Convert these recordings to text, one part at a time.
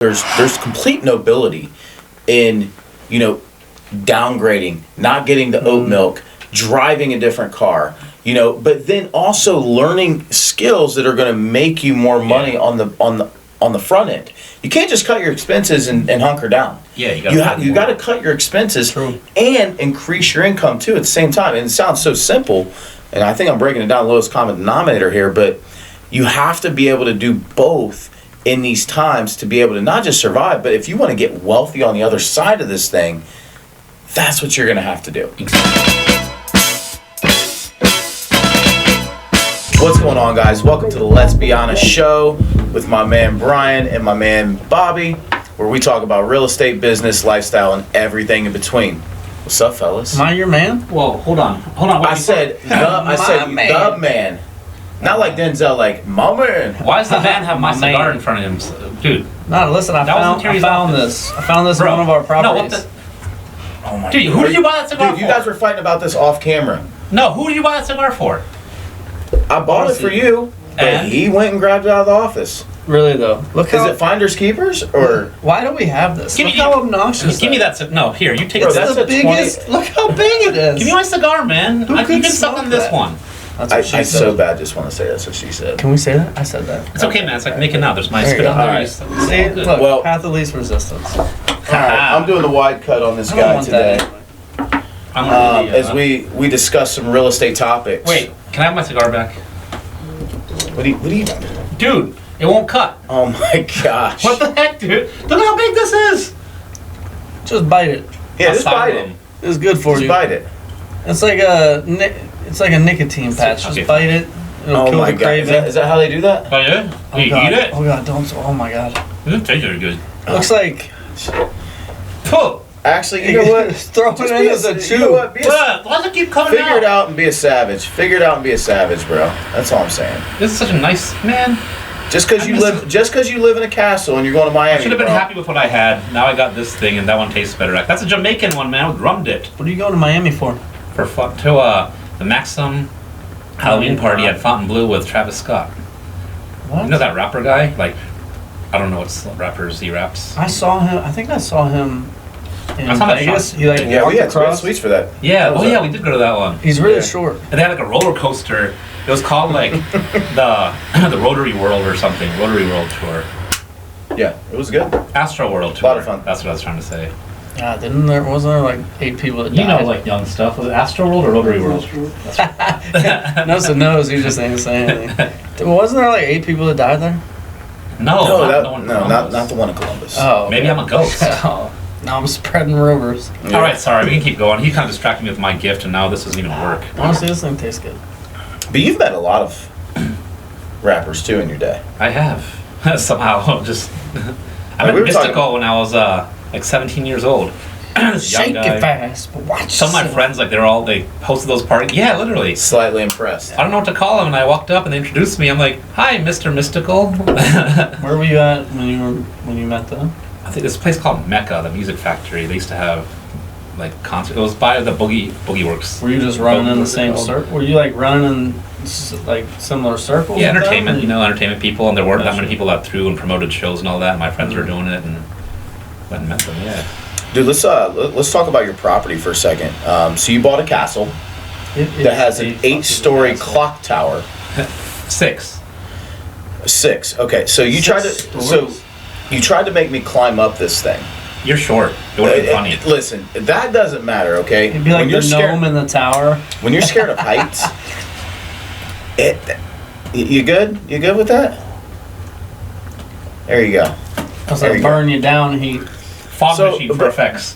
there's complete nobility in, downgrading, not getting the oat milk, driving a different car, but then also learning skills that are going to make you more money on the front end. You can't just cut your expenses and hunker down. Yeah, you got to cut your expenses and increase your income too at the same time. And it sounds so simple, and I think I'm breaking it down lowest common denominator here, but you have to be able to do both in these times to be able to not just survive, but if you want to get wealthy on the other side of this thing, that's what you're going to have to do. What's going on, guys? Welcome to the Let's Be Honest show with my man Brian and my man Bobby, where we talk about real estate, business, lifestyle, and everything in between. What's up, fellas? Am I your man? Whoa, hold on. I said the man. Not like Denzel, like my man. Why does the man have my cigar in front of him, dude? No, listen. I found this. I found this in one of our properties. No, what the? Oh my dude, God. who did you buy that cigar for? Dude, you guys were fighting about this off camera. No, who did you buy that cigar for? I bought it for you, but he went and grabbed it out of the office. Really though, look. Is it finders keepers or? Why do we have this? Look how obnoxious. Give me that. No, here you take. Bro, that's the biggest. 20. Look how big it is. Give me my cigar, man. You can suck on this one. I so bad just want to say that's what she said. Can we say that? I said that. It's okay, man. It's like making out. There's my spit on there. See, look, well, path of least resistance. All right, I'm doing the wide cut on this guy today. As we discuss some real estate topics. Wait, can I have my cigar back? What do you? Dude, it won't cut. Oh my gosh. What the heck, dude? Look how big this is. Just bite it. Yeah, just bite it. It's good for you. Just bite it. It's like a nicotine patch. Just bite it. It'll kill the craving. Is that how they do that? Oh yeah. You eat it? Oh god, don't. Oh my god. It doesn't taste very good. Looks like. Puh. Actually, you know what? Throw it in as a chew. You know what? Why does it keep coming out? Figure it out and be a savage. Figure it out and be a savage, bro. That's all I'm saying. This is such a nice man. Just because you live in a castle and you're going to Miami. I should have been happy with what I had. Now I got this thing, and that one tastes better. That's a Jamaican one, man. With rum dipped. What are you going to Miami for? For fun. To the Maxim Halloween party at Fontainebleau with Travis Scott. What? You know that rapper guy? Like, I don't know what rappers he raps. I saw him. I think I saw him. In Vegas. He walked across. Sweets for that. Yeah. Oh yeah, we did go to that one. He's really short. And they had like a roller coaster. It was called like the Rotary World or something. Rotary World Tour. Yeah, it was good. Astro World Tour. A lot of fun. That's what I was trying to say. Yeah, wasn't there like 8 people that died? You know, like young stuff. Was it Astro World or Rotary World? That's right. Nose to nose. He just ain't saying anything. Wasn't there like 8 people that died there? No, not the one in Columbus. Oh, maybe I'm a ghost. Now I'm spreading rumors. Yeah. All right, sorry, we can keep going. He kind of distracted me with my gift, and now this doesn't even work. Honestly, this thing tastes good. But you've met a lot of rappers too in your day. I have somehow just. I met Mystical when I was like 17 years old. Shake it fast, but watch. Some of my friends, like they hosted those parties. Yeah, literally. Slightly impressed. I don't know what to call them, and I walked up and they introduced me. I'm like, "Hi, Mr. Mystical." Where were you at when you met them? I think this place called Mecca, the music factory. They used to have like concert. It was by the Boogie Works. Were you just running in the same circle? Were you like running in like similar circles? Yeah, entertainment. Entertainment people, and there weren't that many people that threw and promoted shows and all that. My friends were doing it, and went and met them. Yeah. Dude, let's talk about your property for a second. So you bought a castle that has an 8-story clock tower. 6. 6. Okay, so you tried to make me climb up this thing. You're short. It would have been funny. Listen, that doesn't matter, okay? It'd be like the gnome in the tower. When you're scared of heights, you good? You good with that? There you go. Because it'll burn you down heat. Fog machine for effects.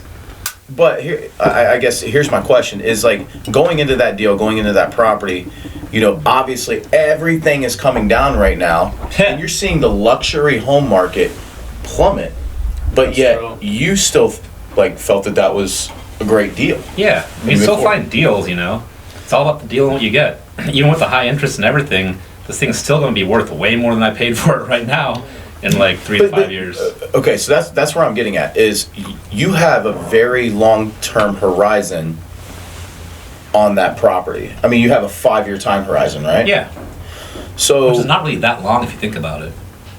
But here, I guess here's my question: is like going into that deal, going into that property. Obviously everything is coming down right now, and you're seeing the luxury home market plummet. But that's yet true. You still felt that was a great deal. Yeah, you still find deals. It's all about the deal and what you get. Even with the high interest and everything, this thing's still going to be worth way more than I paid for it right now. In like 3 to 5 years. Okay, so that's where I'm getting at. Is you have a very long-term horizon on that property. I mean, you have a 5-year time horizon, right? Yeah. So which is not really that long if you think about it.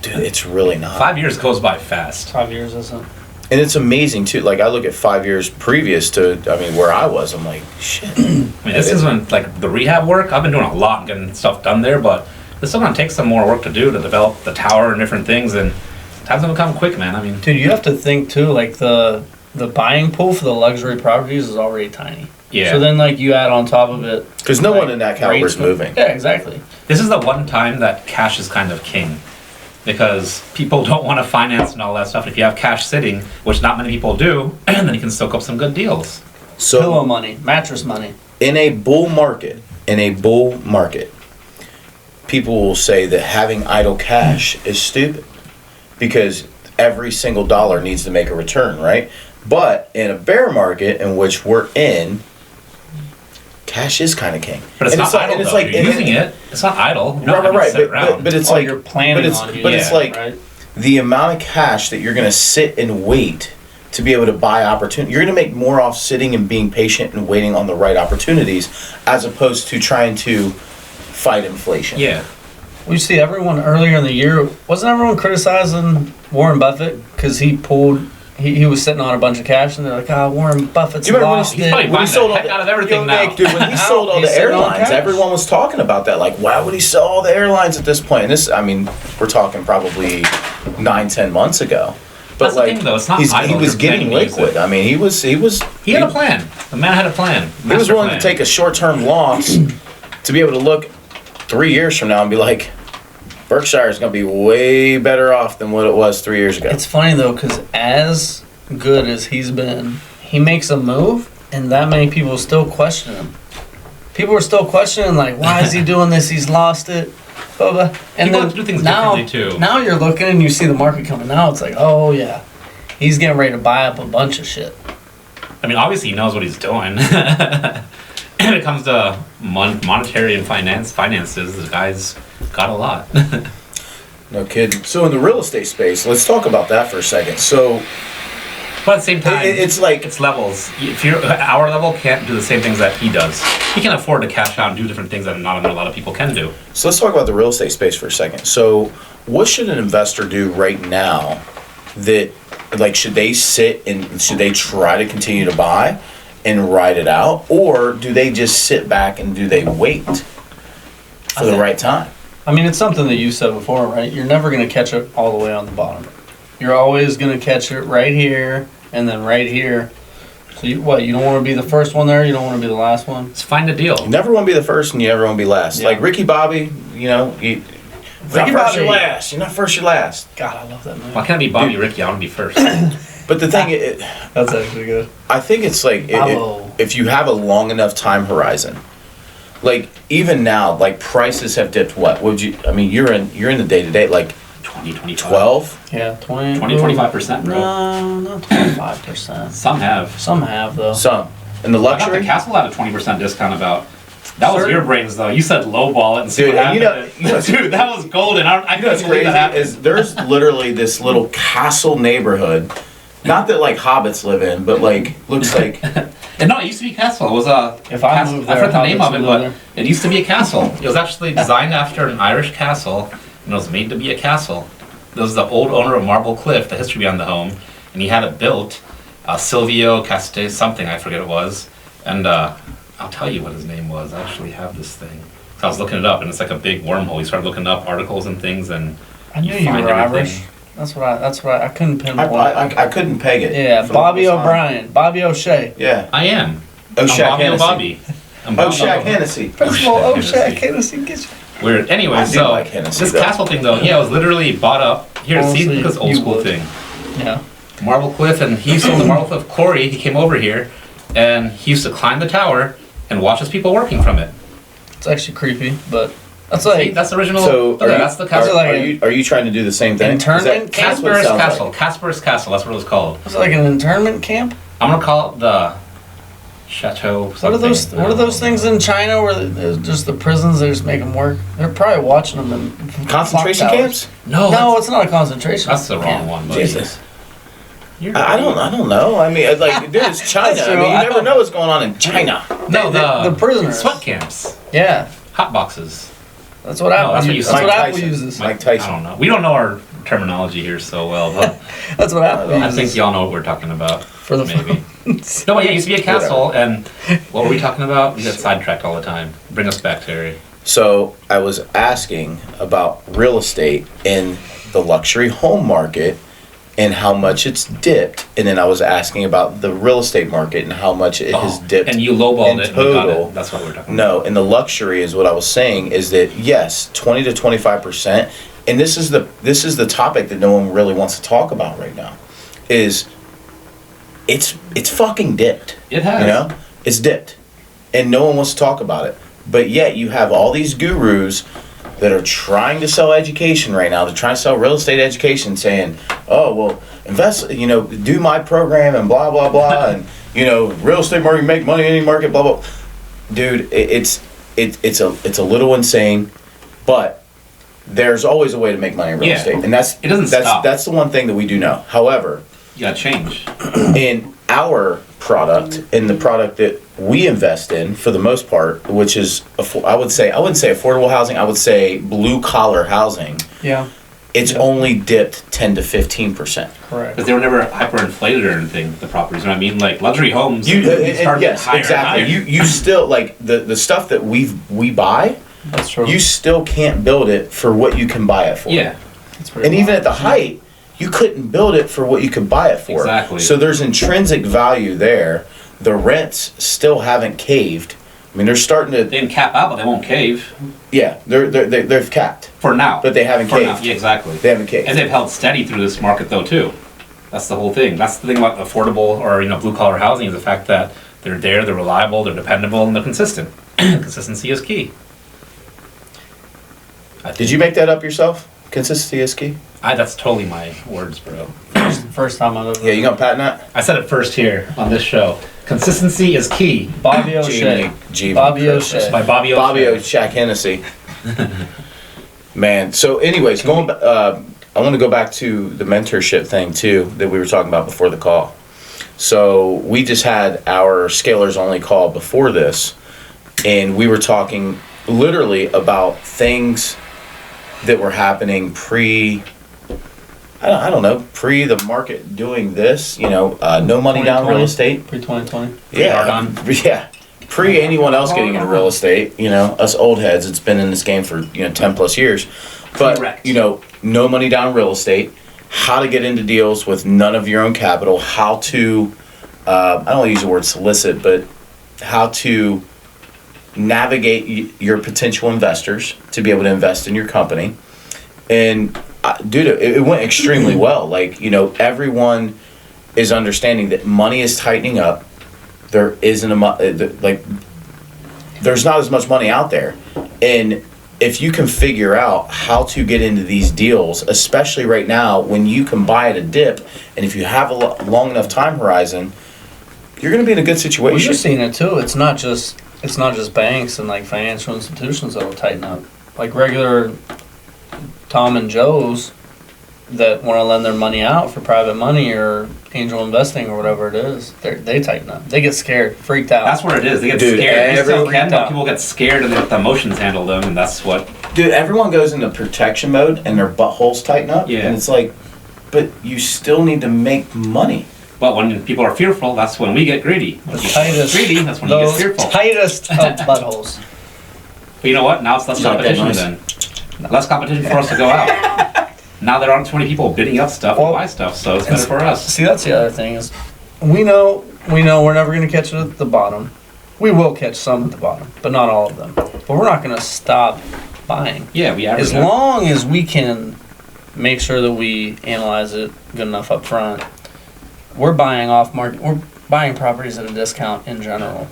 Dude, it's really not. 5 years goes by fast. 5 years isn't. And it's amazing too. Like I look at 5 years previous to, I mean, where I was, I'm like, shit. I mean, this is when, like, the rehab work, I've been doing a lot and getting stuff done there, but it's still gonna take some more work to do to develop the tower and different things, and time's gonna come quick, man. I mean, Dude, you have to think too, like the buying pool for the luxury properties is already tiny. yeah. So then, like, you add on top of it. Because no like, one in that caliber is rates- moving. Yeah, exactly. This is the one time that cash is kind of king. Because people don't want to finance and all that stuff. If you have cash sitting, which not many people do, then you can soak up some good deals. Pillow So money, mattress money. in a bull market, people will say that having idle cash is stupid because every single dollar needs to make a return, right? But in a bear market in which we're in, cash is kind of king. But it's And not like- idle, and it's though. like- You're and- using it. It's not idle. You're not Right, having to right, sit around. but it's Oh, like you're planning but it's, on but using it's it, like right? the amount of cash that you're going to sit and wait to be able to buy opportunity. You're going to make more off sitting and being patient and waiting on the right opportunities as opposed to trying to fight inflation. yeah. We see everyone earlier in the year, wasn't everyone criticizing Warren Buffett because he was sitting on a bunch of cash and they're like, Warren Buffett's Do you remember lost He's it. probably when he buying sold the all heck the- out of everything Yo, now. Nick, Dude, when he sold all He's the sitting on airlines, cash. everyone was talking about that. Like, why would he sell all the airlines at this point? And this, I mean, we're talking probably 9-10 months ago. But That's the thing, though. It's not he idle. was You're getting planning to use liquid. it. I mean, he was He had a plan. The man had a plan. He was Master willing plan. to take a short-term loss to be able to look 3 years from now and be like, Berkshire is going to be way better off than what it was 3 years ago. It's funny though, because as good as he's been, he makes a move and that many people still question him. People are still questioning, like, why is he doing this? He's lost it. Blah, blah. And People then do things now, differently, too. Now you're looking and you see the market coming out. It's like, oh yeah, he's getting ready to buy up a bunch of shit. I mean, obviously he knows what he's doing. When it comes to monetary and finances, the guy's got a lot. No kidding. So in the real estate space, let's talk about that for a second. So But at the same time, it's like it's levels. If you're our level, can't do the same things that he does. He can afford to cash out and do different things that not a lot of people can do. So let's talk about the real estate space for a second. So what should an investor do right now that, like, should they sit and should they try to continue to buy and ride it out? Or do they just sit back and do they wait for the right time? I mean, it's something that you said before, right? You're never going to catch it all the way on the bottom. You're always going to catch it right here and then right here. So you don't want to be the first one there? You don't want to be the last one? Just find a deal. You never want to be the first and you never want to be last. Yeah. Like Ricky Bobby, you know, you're not Ricky first, you're Bobby. last. You're not first, you're last. God, I love that movie. Why can't I be Bobby Ricky? I want to be first. But the thing, That's actually good. I think it's like Bravo. if you have a long enough time horizon, like even now, like prices have dipped. What would you? I mean, you're in the day to day, like 20, 25. 12. Yeah, 20, 25%, bro. No, not 25%. Some have. Some have, though. Some in the I got the luxury. castle had a 20% discount about. That was Certain- your brains though. You said lowball it and see Dude, what and happened. you know- Dude, that was golden. I You know couldn't what's believe crazy that happened. is there's literally this little castle neighborhood, not that like hobbits live in, but like looks like And no, it used to be a castle. It was a If I castle. moved I there, forgot the name hobbits of it, would but live it used to be a castle. It was actually designed after an Irish castle, and it was made to be a castle. There was the old owner of Marble Cliff, the history behind the home, and he had it built. Silvio Caste something, I forget it was. And I'll tell you what his name was. I actually have this thing. So I was looking it up, and it's like a big wormhole. You start looking up articles and things, and I knew you find were everything. Irish. That's what I couldn't pinpoint. I couldn't peg it. Yeah, for the Bobby longest time. O'Brien, Bobby O'Shea. Yeah. I am. Oh, I'm Shaq Bobby Hennessy. Bobby. I'm Oh, Bobby Shaq Bobby. Hennessy. First of all, Hennessy. O'Shea, Hennessy, get you. Weird. Anyway, I do so like Hennessy, this though. castle thing though, yeah, it was literally bought up. Here, see, Honestly, look at this old you school would. thing. Yeah. Marble Cliff, and he sold the Marble Cliff Corey. He came over here, and he used to climb the tower and watch his people working from it. It's actually creepy, but that's See, like that's the original. So look at that, that's the castle. are you trying to do the same thing? Internment That's what it Casper's sounds Castle. like. Casper's Castle. That's what it was called. it's like an internment camp. I'm gonna call it the Chateau. What are those? something. What are those things in China where there's just the prisons? They just make them work. They're probably watching them in Concentration clock camps? towers. No, No, it's not a concentration. that's the wrong camp. one. Buddy. Jesus. You're I don't know. I mean, like, dude, it's China. That's I true. mean, you I never don't- know what's going on in China. No, the prisoners. sweat camps, Yeah, hot boxes. that's what No, Apple. that's what you That's said. what Mike Apple Tyson. uses. Mike Tyson. I don't know. We don't know our terminology here so well, but That's what happens. I think y'all know what we're talking about. For the maybe. No, but yeah, it used to be a castle, and what were we talking about? We get sidetracked all the time. Bring us back, Terry. So I was asking about real estate in the luxury home market and how much it's dipped, and then I was asking about the real estate market and how much it has dipped. And you lowballed in it and we got total. it. That's what we're talking No, about. and the luxury is what I was saying is that yes, 20 to 25%, and this is the topic that no one really wants to talk about right now, is it's fucking dipped. It has. You know? It's dipped. And no one wants to talk about it. But yet you have all these gurus that are trying to sell education right now. They're trying to sell real estate education saying, oh, well, invest, do my program and blah, blah, blah. And, real estate market, make money in any market, blah, blah. Dude, it's a little insane, but there's always a way to make money in real estate. And it doesn't stop. That's the one thing that we do know. However, you gotta change. In our product, in the product that we invest in for the most part, which is, I wouldn't say affordable housing, I would say blue collar housing. Yeah. It's only dipped 10 to 15%. Correct. Because they were never hyperinflated or anything, the properties, you know what I mean? Like luxury homes, Yes, higher exactly. and higher. You still, like, the stuff that we buy, That's true. you still can't build it for what you can buy it for. Yeah. And even at the height, you couldn't build it for what you could buy it for. Exactly. So there's intrinsic value there. The rents still haven't caved. I mean, they're starting to. They didn't cap out, but they won't cave. Yeah, they've capped. For now. But they haven't For caved. now. Yeah, exactly. They haven't caved. And they've held steady through this market though too. That's the whole thing. That's the thing about affordable or blue collar housing is the fact that they're there, they're reliable, they're dependable, and they're consistent. Consistency is key. Did you make that up yourself? Consistency is key? That's totally my words, bro. First time I've ever. Yeah, you gonna patent that? I said it first here on this show. Consistency is key. Bobby O'Shea. Bobby O'Shea. By Bobby O'Shea. Bobby O'Shea Hennessy. Man, so anyways, I want to go back to the mentorship thing too that we were talking about before the call. So we just had our Scalers Only call before this, and we were talking literally about things that were happening pre the market doing this, no money down real estate. Pre-2020. Yeah. Pre anyone else getting into real estate, us old heads, it's been in this game for, 10 plus years. But, Correct. no money down real estate, how to get into deals with none of your own capital, how to, I don't want to use the word solicit, but how to navigate your potential investors to be able to invest in your company. And dude, it went extremely well. Like, everyone is understanding that money is tightening up. There isn't there's not as much money out there. And if you can figure out how to get into these deals, especially right now when you can buy at a dip, and if you have a long enough time horizon, you're going to be in a good situation. Well, you're seeing it too. It's not just banks and like financial institutions that will tighten up. Like regular Tom and Joe's that want to lend their money out for private money or angel investing or whatever it is, they tighten up. They get scared, freaked out. That's what it is. They get scared. They still can, but people get scared and they let the emotions handle them, and that's what. Dude, everyone goes into protection mode and their buttholes tighten up. Yeah. And it's like, but you still need to make money. But when people are fearful, that's when we get greedy. When people are greedy, that's when you get fearful. Tightest of buttholes. But you know what? Now it's less competition then. Less competition for us to go out. Now there aren't too many people bidding up stuff and buy stuff, so it's better for us. See, that's the other thing is, we know we're never going to catch it at the bottom. We will catch some at the bottom, but not all of them. But we're not going to stop buying. Yeah, we average as long as we can make sure that we analyze it good enough up front. We're buying off market. We're buying properties at a discount in general.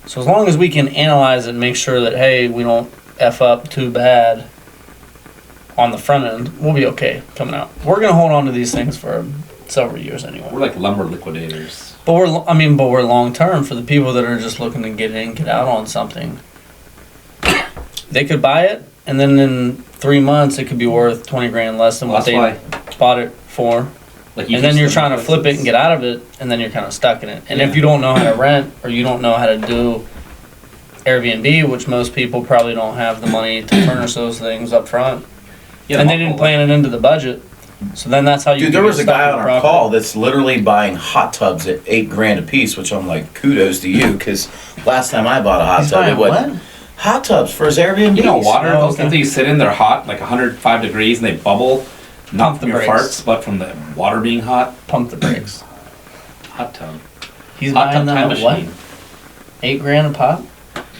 So as long as we can analyze it and make sure that, hey, we don't F up too bad on the front end, we'll be okay coming out. We're going to hold on to these things for several years anyway. We're like lumber liquidators. But we're long term for the people that are just looking to get in, get out on something. They could buy it, and then in 3 months it could be worth 20 grand less than what they bought it for. Like and then you're trying to flip it and get out of it, and then you're kind of stuck in it. And if you don't know how to rent, or you don't know how to do Airbnb, which most people probably don't have the money to furnish those things up front, And they didn't plan it into the budget. So then that's how you. Dude, there was a guy on our call that's literally buying hot tubs at $8,000 a piece, which I'm like, kudos to you, because last time I bought a hot tub, it wasn't. Hot tubs for his Airbnb. You know, water, those things that you sit in, they're hot, like 105 degrees, and they bubble, not from your farts, but from the water being hot. Pump the brakes. Hot tub. He's hot buying tub them time at what? machine. $8,000 a pop?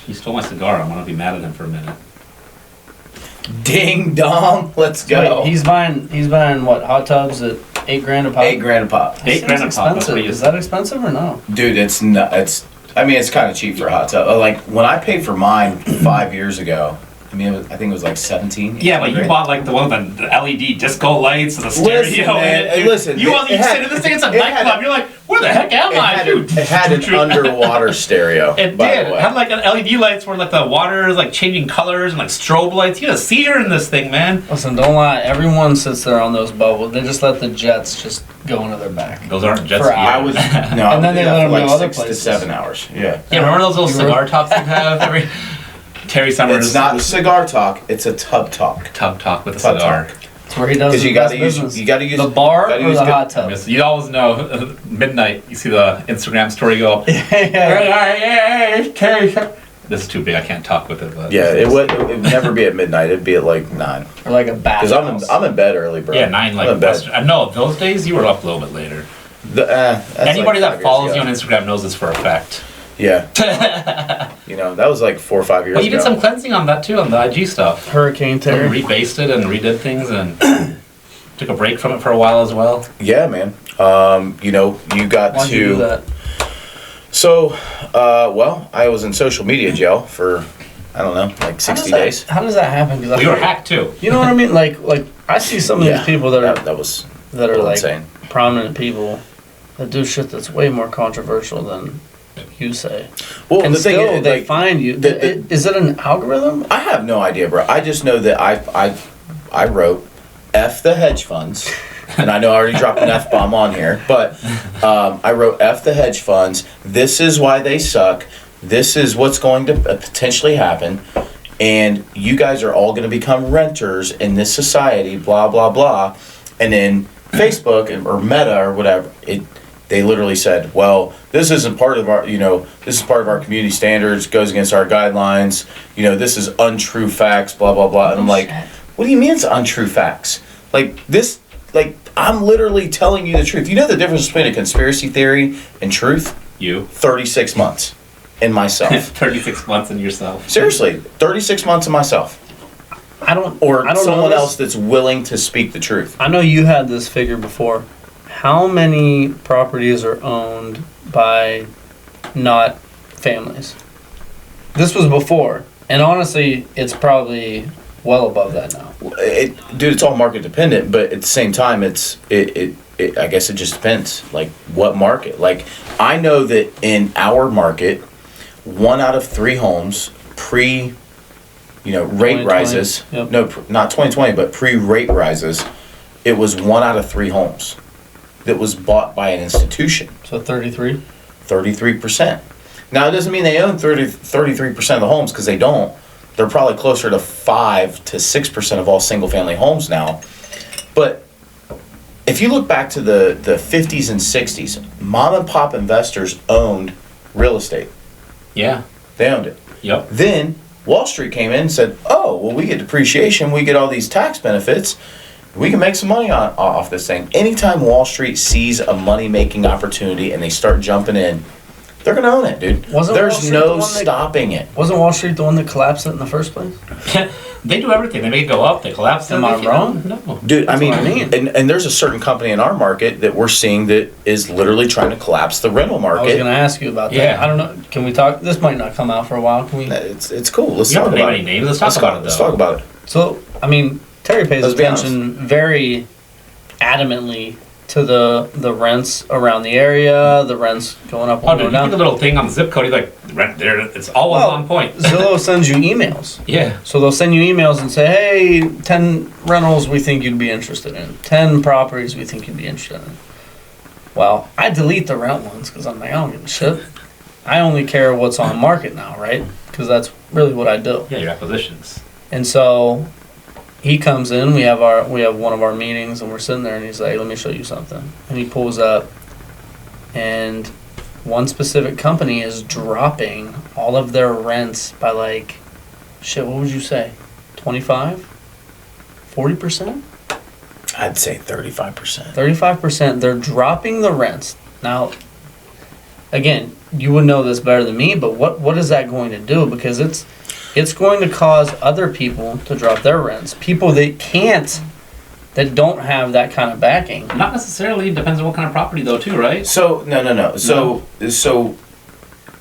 He stole my cigar. I'm gonna be mad at him for a minute. Ding dong, let's go. Wait, he's buying what? Hot tubs at $8,000 a pop? $8,000 a pop. $8,000 a pop. Expensive. Is that expensive or no? Dude, it's not. It's kind of cheap for a hot tub. Like when I paid for mine 5 years ago, I think it was like 17. Yeah, but you bought like the one with the LED disco lights and the stereo. Listen, man, in it. listen, You it sit in this thing. It's a nightclub. You're like, where the heck am I, dude? It had an underwater stereo. It by did. the It way. had like an LED lights where like the water is like changing colors and like strobe lights. You had a seizure in this thing, man. Listen, don't lie. Everyone sits there on those bubbles. They just let the jets just go into their back. Those aren't jet For skis. I was no, And then they let them like go other 6 to places. 7 hours. Yeah. Yeah, remember those little cigar tops you have every Terry Summers. It's not cigar talk. It's a tub talk. Tub talk with a Tub cigar. talk. That's where he does Because his you best got to business. use The bar gotta or use the good- hot tub? You always know midnight. You see the Instagram story go. Yeah. Hey, Terry. This is too big. I can't talk with it. But Yeah, it would never be at midnight. It'd be at like 9. Or like a bath. Because I'm in bed early, bro. Yeah, 9 like I'm in bed. Western. No, those days you were up a little bit later. That's Anybody like 5 that years follows ago. you on Instagram knows this for a fact. Yeah. That was like 4 or 5 years Well, you ago. did some cleansing on that too, on the IG stuff. Hurricane You Terry. rebased it and redid things and took a break from it for a while as well. Yeah, man. You got Why'd to. you do that? So, I was in social media jail for, I don't know, like 60 days. How does that happen? Because We were hacked too. You know what I mean? Like I see some of these people that are that was that are like insane. prominent people that do shit that's way more controversial than you say. Well, And the thing still, is, they like, find you. Is it an algorithm? I have no idea, bro. I just know that I wrote F the hedge funds. And I know I already dropped an F-bomb on here, but I wrote F the hedge funds. This is why they suck. This is what's going to potentially happen. And you guys are all going to become renters in this society, blah, blah, blah. And then Facebook or Meta or whatever, they literally said, well, this isn't part of our, this is part of our community standards, goes against our guidelines. This is untrue facts, blah, blah, blah. And I'm like, what do you mean it's untrue facts? I'm literally telling you the truth. You know the difference between a conspiracy theory and truth? 36 months in myself. 36 months in yourself. Seriously, 36 months in myself. I don't Someone know else that's willing to speak the truth. I know you had this figure before. How many properties are owned by not families? This was before, and honestly, it's probably well above that now. Dude, it's all market dependent, but at the same time, I guess it just depends. Like, what market? Like, I know that in our market, 1 out of 3 homes rate 2020, rises. yep. No, not 2020, but pre-rate rises. It was 1 out of 3 homes that was bought by an institution. So 33? 33%. Now, it doesn't mean they own 33% of the homes, because they don't. They're probably closer to 5 to 6% of all single-family homes now. But if you look back to the 50s and 60s, mom-and-pop investors owned real estate. Yeah. They owned it. Yep. Then Wall Street came in and said, oh, well, we get depreciation, we get all these tax benefits, we can make some money off this thing. Anytime Wall Street sees a money-making opportunity and they start jumping in, they're going to own it, dude. There's no stopping it. Wasn't Wall Street the one that collapsed it in the first place? They do everything. They make it go up, they collapse it. Am I wrong? No. Dude, I mean, what I mean. And there's a certain company in our market that we're seeing that is literally trying to collapse the rental I was market. going to ask you about that. Yeah. I don't know. Can we talk? This might not come out for a while. Can we? It's cool. Let's You don't talk have to name about any it. names. Let's talk about it, though. Let's talk about it. So, I mean, Terry pays Let's be attention very adamantly to the rents around the area, the rents going up Oh, and dude, going you pick a down. little thing on the zip code, you're like, rent there, it's always on point. Zillow sends you emails. Yeah. So they'll send you emails and say, hey, 10 rentals we think you'd be interested in. 10 properties we think you'd be interested in. Well, I delete the rent ones because I'm like, I don't give a shit. I only care what's on market now, right? Because that's really what I do. Yeah, your acquisitions. And so he comes in. We have one of our meetings, and we're sitting there, and he's like, "Let me show you something." And he pulls up, and one specific company is dropping all of their rents by like, shit. What would you say? 25, 40%? I'd say 35%. 35%. They're dropping the rents now. Again, you would know this better than me, but what is that going to do? Because it's going to cause other people to drop their rents. People that don't have that kind of backing. Not necessarily. Depends on what kind of property, though, too, right? So no. So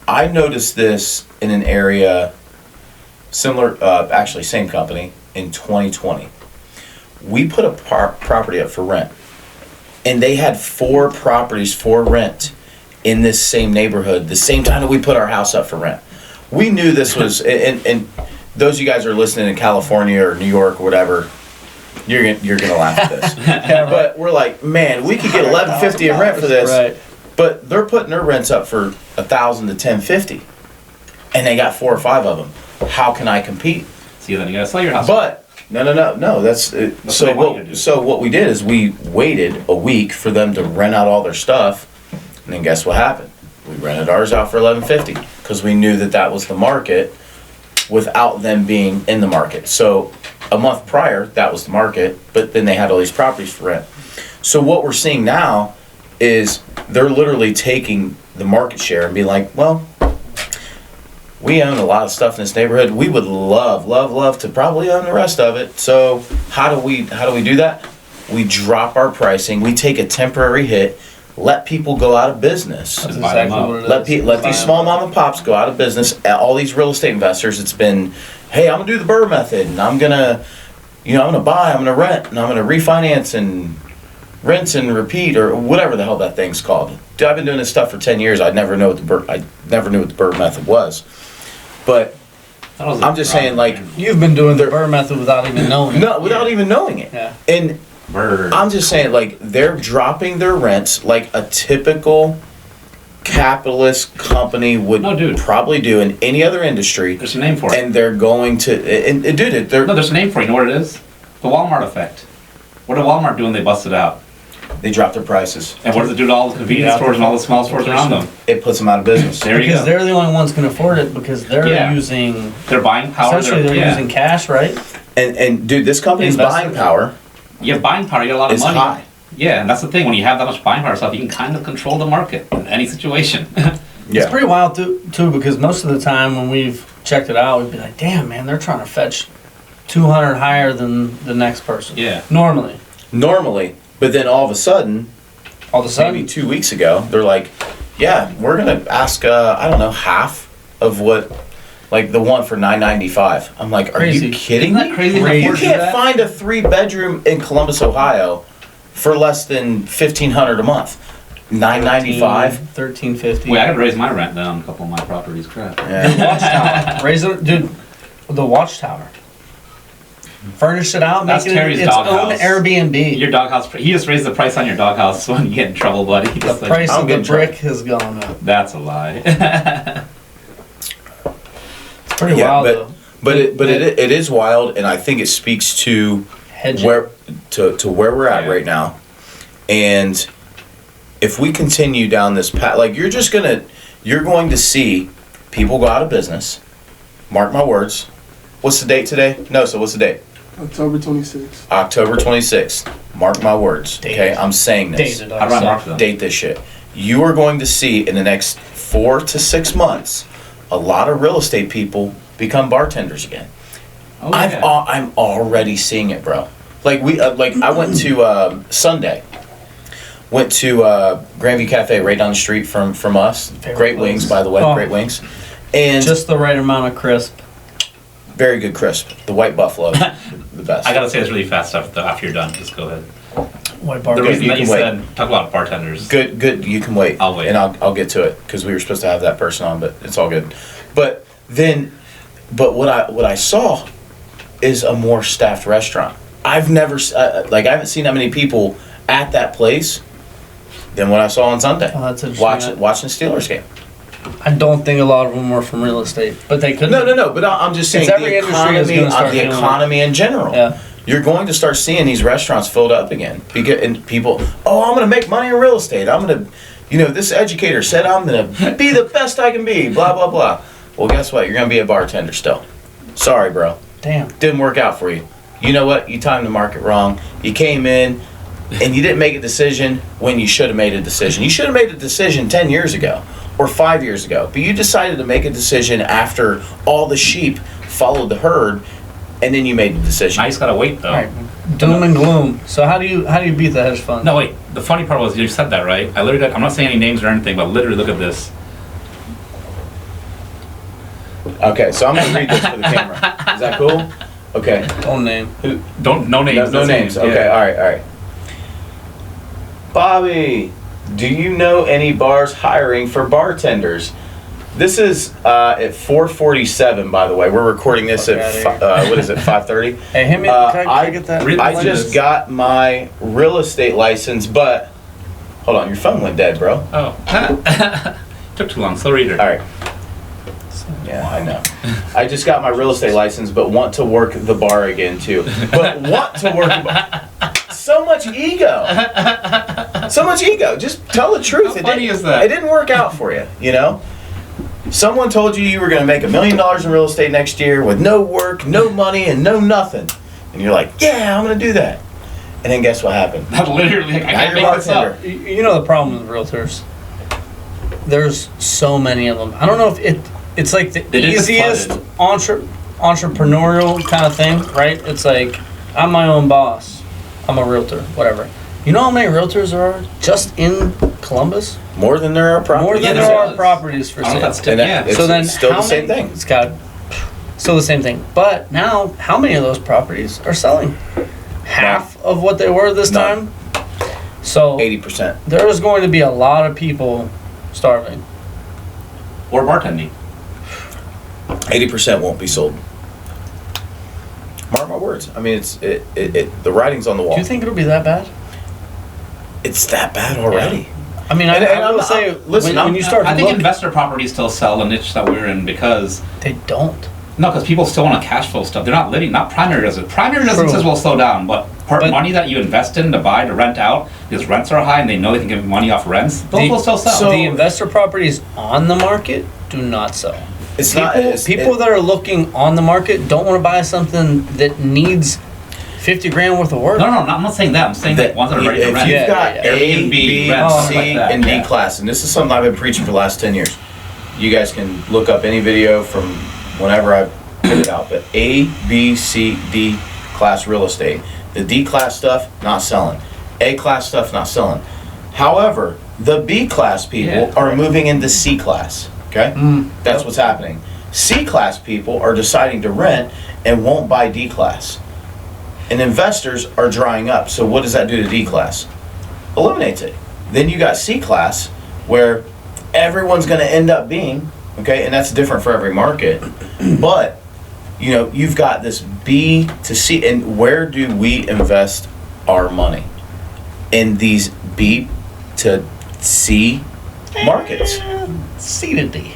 I noticed this in an area similar, actually same company, in 2020. We put a property up for rent, and they had 4 properties for rent in this same neighborhood the same time that we put our house up for rent. We knew this was, and those of you guys who are listening in California or New York or whatever, you're gonna laugh at this. But we're like, man, we could get $11.50 in rent for this, Right. but they're putting their rents up for $1,000 to $10.50, and they got 4 or 5 of them. How can I compete? See, then you gotta sell your house. But no. That's what they want you to do. so. What we did is we waited a week for them to rent out all their stuff, and then guess what happened? We rented ours out for $11.50 because we knew that was the market without them being in the market. So a month prior, that was the market, but then they had all these properties for rent. So what we're seeing now is they're literally taking the market share and being like, well, we own a lot of stuff in this neighborhood. We would love to probably own the rest of it. So how do we do that? We drop our pricing. We take a temporary hit. Let people go out of business. That's exactly what it is. Let these small mom and pops go out of business. All these real estate investors, it's been, hey, I'm gonna do the Burr method, and I'm gonna buy, I'm gonna rent, and I'm gonna refinance and rinse and repeat, or whatever the hell that thing's called. Dude, I've been doing this stuff for 10 years. I never knew what the Burr method was. But I'm just saying, like, You've been doing the Burr method without even knowing it. No, without even knowing it. Yeah. And Burr. I'm just saying, like, they're dropping their rents like a typical capitalist company would probably do in any other industry. There's a name for it. And they're going to, there's a name for it. You know what it is? The Walmart effect. What did Walmart do when they busted out? They drop their prices. And what does it do to all the convenience stores and all the small stores around them? It puts them out of business. There you Because go. they're the only ones can afford it because they're using, They're buying power. essentially they're using cash, right? And dude, this company's buying power. You have buying power, you got a lot of It's money. high. Yeah, and that's the thing. When you have that much buying power stuff, you can kind of control the market in any situation. Yeah. It's pretty wild too because most of the time when we've checked it out, we'd be like, damn man, they're trying to fetch 200 higher than the next person. Yeah. Normally, but then all of a sudden, maybe 2 weeks ago, they're like, yeah, we're gonna ask half of what, like the one for $995. I'm like, are you kidding me? Isn't that crazy? You can't find a 3-bedroom in Columbus, Ohio for less than $1,500 a month. $995. $1,350. Wait, I gotta raise my rent down on a couple of my properties. Crap. Yeah. Watchtower. Raise it, dude. The Watchtower. Furnish it out, That's make it Terry's its own doghouse. Airbnb. Your doghouse. He just raised the price on your doghouse when you get in trouble, buddy. The price of the brick has gone up. That's a lie. It's pretty wild though. But it is wild, and I think it speaks to Hedging. where we're at right now. And if we continue down this path, like you're going to see people go out of business. Mark my words. What's the date today? No, so what's the date? October 26th. October 26th. Mark my words. Okay, I'm saying this. Dated, How do I mark them? Date this shit. You are going to see in the next 4 to 6 months a lot of real estate people become bartenders again. Oh, yeah. I'm already seeing it, bro. Like I went to Sunday. Went to Grandview Cafe right down the street from us. Great wings, by the way. Oh. Great wings. And Just the right amount of crisp. very good crisp. The White Buffalo, the best. I gotta say this really fast after you're done. Just go ahead. White bar. The reason you that you can wait. said talk about bartenders. Good. You can wait. I'll wait. And I'll get to it because we were supposed to have that person on, but it's all good. But what I saw is a more staffed restaurant. I've never I haven't seen that many people at that place than what I saw on Sunday. Oh, that's interesting. Watching the Steelers game. I don't think a lot of them were from real estate, but they could. No. But I'm just saying It's every industry is gonna start the feeling economy in general. Yeah. you're going to start seeing these restaurants filled up again. And people, oh, I'm going to make money in real estate. I'm going to, this educator said I'm going to be the best I can be, blah, blah, blah. Well, guess what? You're going to be a bartender still. Sorry, bro. Damn. Didn't work out for you. You know what? You timed the market wrong. You came in and you didn't make a decision when you should have made a decision. You should have made a decision 10 years ago or 5 years ago. But you decided to make a decision after all the sheep followed the herd, and then you made the decision. I just gotta wait though. All right. Doom and gloom. So how do you beat the hedge fund? No, wait. The funny part was you said that, right? I literally, I'm not saying any names or anything, but literally look at this. Okay, so I'm going to read this for the camera. Is that cool? Okay. Own name. No names. No names. Yeah. Okay, all right. Bobby, do you know any bars hiring for bartenders? This is at 4:47, by the way. We're recording this at, 5:30? Hey, him in, can I get that? I just got my real estate license, but... Hold on, your phone went dead, bro. Oh. Took too long. Slow reader. All right. Yeah, I know. I just got my real estate license, but want to work the bar again, too. But want to work the bar... So much ego. So much ego. Just tell the truth. How funny is that? It didn't work out for you, Someone told you were going to make $1 million in real estate next year with no work, no money, and no nothing. And you're like, yeah, I'm going to do that. And then guess what happened? Literally, I can't make this up. You know the problem with realtors? There's so many of them. I don't know if it's like the easiest entrepreneurial kind of thing, right? It's like, I'm my own boss. I'm a realtor, whatever. You know how many realtors there are just in Columbus? More than there are properties. More than there are properties for sale. So then, it's still the same thing. It's got still the same thing. But now, how many of those properties are selling? Half of what they were this time. So 80%. There is going to be a lot of people starving. Or bartending. 80% won't be sold. Mark my words. I mean, the writing's on the wall. Do you think it'll be that bad? It's that bad already. Yeah. I mean, I will say, when you start to I think look, investor properties still sell the niche that we're in because... They don't. No, because people still want to cash flow stuff. They're not living, not primary residence. Primary residences will slow down, but money that you invest in to buy, to rent out, because rents are high and they know they can get money off rents, those will still sell. So the investor properties on the market do not sell. People that are looking on the market don't want to buy something that needs $50,000 worth of work. No, I'm not saying that. I'm saying that ones that are ready to rent. If you've got A, B, rent, C, like that, and D class, and this is something I've been preaching for the last 10 years. You guys can look up any video from whenever I put it out, but A, B, C, D class real estate. The D class stuff, not selling. A class stuff, not selling. However, the B class people are moving into C class. Okay? That's what's happening. C class people are deciding to rent and won't buy D class. And investors are drying up. So what does that do to D class? Eliminates it. Then you got C class where everyone's going to end up being, okay, and that's different for every market. But, you've got this B to C, and where do we invest our money? In these B to C markets. C to D.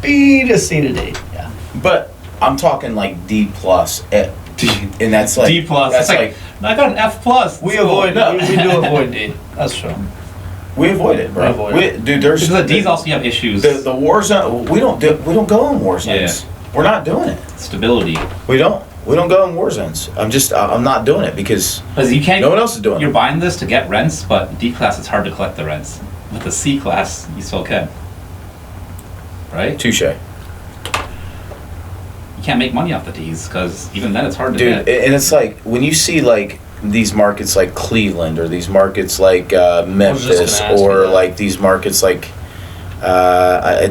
B to C to D. Yeah. But I'm talking like D plus, and that's like D plus. That's like I got an F plus. We avoid. We do avoid D. That's true. We avoid it, bro. Dude, there's because the D's also have issues. The war zone. We don't go in war zones. Yeah. We're not doing it. Stability. We don't go in war zones. I'm not doing it because you can't. No one else is doing it. You're buying this to get rents, but D class it's hard to collect the rents. With the C class, you still can. Right? Touche. You can't make money off the D's because even then it's hard to get. Dude, and it's like when you see like these markets like Cleveland or these markets like Memphis or like these markets like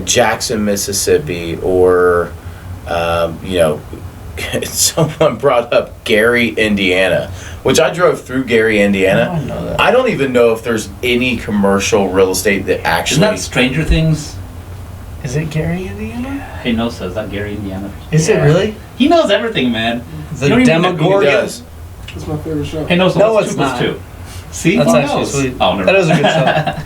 Jackson, Mississippi, or someone brought up Gary, Indiana, which I drove through Gary, Indiana. Oh, I know that. I don't even know if there's any commercial real estate that actually. Isn't that Stranger Things? Is it Gary, Indiana? Hey, no, says that Gary, Indiana. Is it really? He knows everything, man. The Demogorgon. That's my favorite show. Hey, no, it's not. Two. See, that's actually sweet. Oh, never. That is a good show.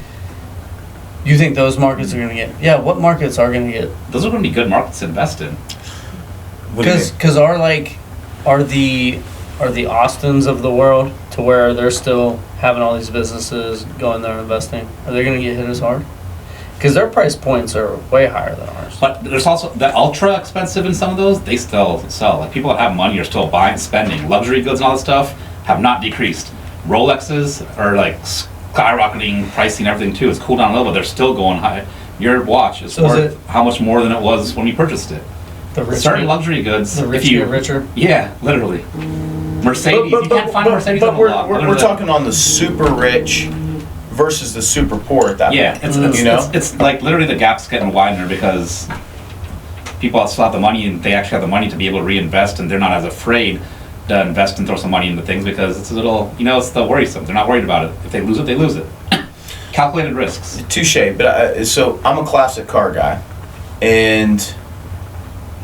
You think those markets are going to get? Yeah, what markets are going to get? Those are going to be good markets to invest in. Because are the are the Austins of the world, to where they're still having all these businesses going there and investing? Are they going to get hit as hard? Because their price points are way higher than ours. But there's also the ultra expensive in some of those. They still sell. Like people that have money are still buying, spending. Luxury goods and all that stuff have not decreased. Rolexes are like skyrocketing pricing, everything too. It's cooled down a little, but they're still going high. Your watch is worth how much more than it was when you purchased it. The rich Certain luxury goods, the rich if you get richer. Yeah, literally. Mercedes, you can't find a Mercedes on the lot. We're talking on the super rich versus the super poor at that Yeah, point. it's like literally the gap's getting wider because people still have the money and they actually have the money to be able to reinvest, and they're not as afraid to invest and throw some money into things because it's a little, it's the worrisome. They're not worried about it. If they lose it, they lose it. Calculated risks. Touche. But so I'm a classic car guy, and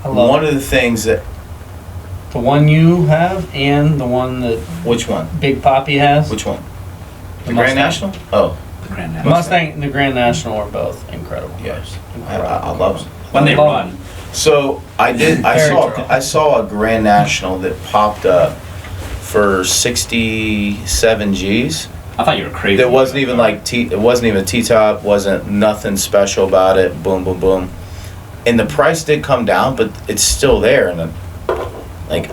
one of the things that the one you have and the one that which one? Big Poppy has. Which one? The Mustang. Grand National? Oh, The Grand National. Mustang and the Grand National are both incredible. yes. Incredible. I love them. When they love run. So I Very saw a Grand National that popped up for 67 G's. I thought you were crazy. That wasn't even like it wasn't even a T-top, wasn't nothing special about it. Boom, boom, boom. And the price did come down, but it's still there. And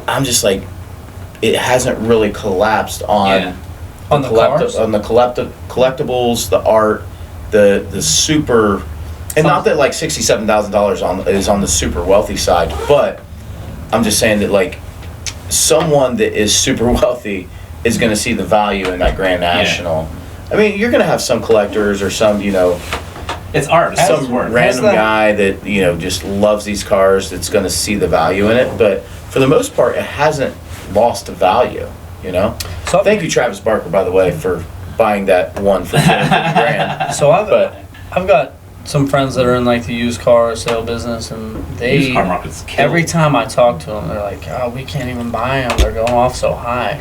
I'm just like, it hasn't really collapsed on On the cars? on the collectibles, the art, the super. And not that like $67,000 is on the super wealthy side, but I'm just saying that like someone that is super wealthy is going to see the value in that Grand National. I mean, you're going to have some collectors or some, It's art. It's some worth. random guy that, just loves these cars that's going to see the value in it. But for the most part, it hasn't lost the value, So thank you, Travis Barker, by the way, for buying that one for 250 grand. So I've got some friends that are in like the used car sale business, and Used car market's killed. every time I talk to them, they're like, "Oh, we can't even buy them. They're going off so high."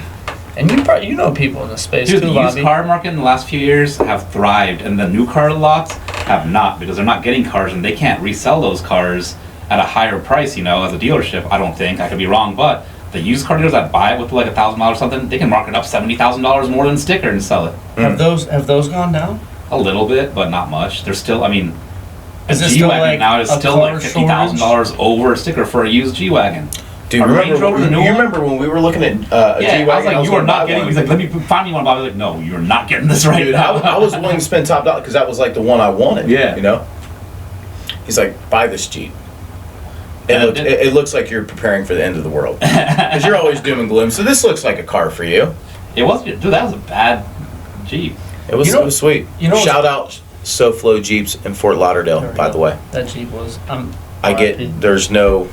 And you probably know people in the space Dude, too, the Bobby. used car market in the last few years have thrived, and the new car lots have not, because they're not getting cars and they can't resell those cars at a higher price. As a dealership, I don't think. I could be wrong, but the used car dealers that buy it with like $1,000 or something, they can mark it up $70,000 more than a sticker and sell it. Have those gone down? A little bit, but not much. They're still, Is a it still G-Wagon like now is a still car like $50,000 over a sticker for a used G-Wagon. Dude, A Range Rover, the new you one? remember when we were looking at a Yeah, G-Wagon? I was like, you gonna are not buy getting. one. He's like, let me find me one. Bobby was like, no, you're not getting this right Dude, now. I was willing to spend top dollar because that was like the one I wanted. Yeah. He's like, buy this Jeep. Yeah, It looks like you're preparing for the end of the world because you're always doom and gloom. So this looks like a car for you. It was, dude. That was a bad Jeep. It was sweet. what's- Shout out SoFlo Jeeps in Fort Lauderdale, There we by go. the way. That Jeep was. I get there's no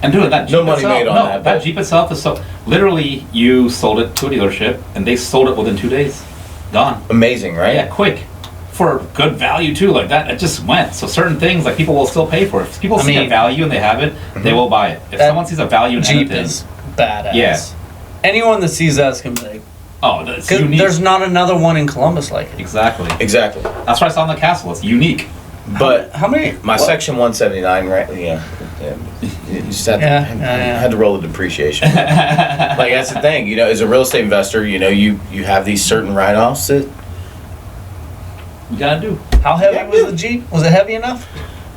And dude, that Jeep No money itself, made on no, that, that but- Jeep itself is so. Literally, you sold it to a dealership, and they sold it within 2 days. Gone. amazing, right? Yeah, quick. For good value too, like that. It just went. So certain things, like people will still pay for it. If people see a value and they have it, they will buy it. If That someone sees a value in Jeep anything, is badass. Yeah. Anyone that sees that is gonna be like, oh, that's 'cause unique. there's not another one in Columbus like it. Exactly. Exactly. That's what I saw in the castle. It's unique. But How many? my what? section 179, right? Yeah. You just had to, had to roll the depreciation. Like that's the thing, as a real estate investor, you have these certain write-offs that You gotta do. How heavy Yeah, was yeah. the Jeep? Was it heavy enough?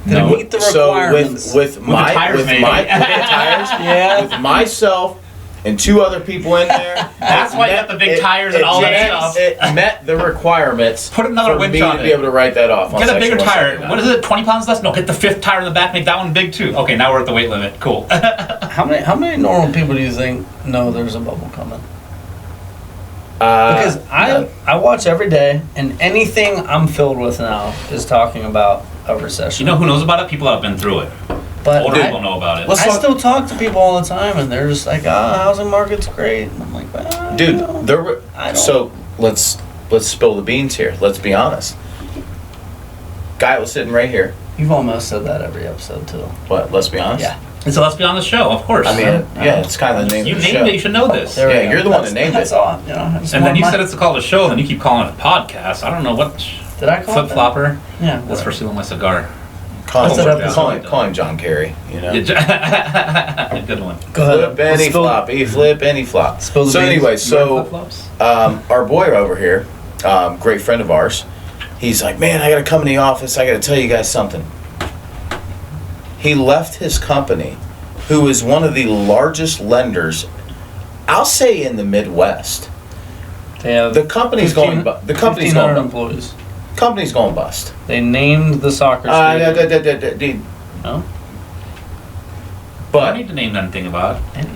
Did No. it meet the requirements? So with my tires, maybe. with the tires, Yeah. with myself and two other people in there. That's why you got the big tires and all that stuff. It met the requirements. Put another for winch me on to it. be able to write that off. On Get a bigger section tire. 179. What is it? 20 pounds less? No, hit the 5th tire in the back. Make that one big too. Okay, now we're at the weight limit. Cool. How many normal people do you think know there's a bubble coming? Because I watch every day, and anything I'm filled with now is talking about a recession. You know who knows about it? People that have been through it. but Older I, people know about it. Let's I talk- still talk to people all the time, and they're just like, housing market's great." And I'm like, well, Dude, I don't- so let's spill the beans here. Let's be honest. Guy was sitting right here. You've almost said that every episode too. What? Let's be honest. Yeah. And so let's be on the show, of course. I mean, yeah, it's kind of the name you of the named show. it. You should know this. There we Yeah, go. you're the one that named That's it. all. I just And then want you my- said it's called a show, and then you keep calling it a podcast. I don't know what. Did I call Flip it that? flopper. Yeah. That's for stealing my cigar. Call What's him, that episode? call him John Kerry. You know. Good one. Go ahead. Flip any Spill- flop, flip any flop. Spill the So beans. anyway, so Flip-flops? our boy over here, great friend of ours, he's like, man, I gotta come in the office. I gotta tell you guys something. He left his company, who is one of the largest lenders, I'll say in the Midwest. They have The company's going. The company's 1,500 going. employees. Company's going bust. They named the soccer stadium. No? I don't But need to name anything about it.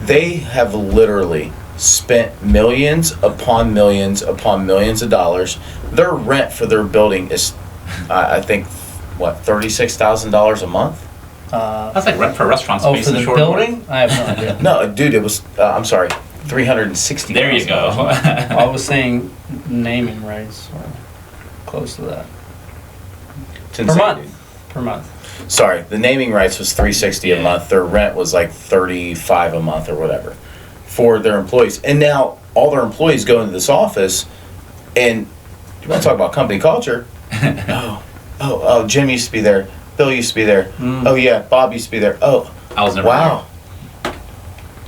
they have literally spent millions upon millions upon millions of dollars. Their rent for their building is, I think, what, $36,000 a month? That's like rent for a restaurant space For in the the short building? I have no idea. No, dude, it was. I'm sorry, $360,000. There you go. I was saying naming rights or close to that. It's Per insane, month. dude. Per month. Sorry, the naming rights was $360 a Yeah. month. Their rent was like $35 a month or whatever for their employees. And now all their employees go into this office, and you want to talk about company culture? oh, Jim used to be there. Bill used to be there. Oh yeah, Bob used to be there. Oh, I was never wow.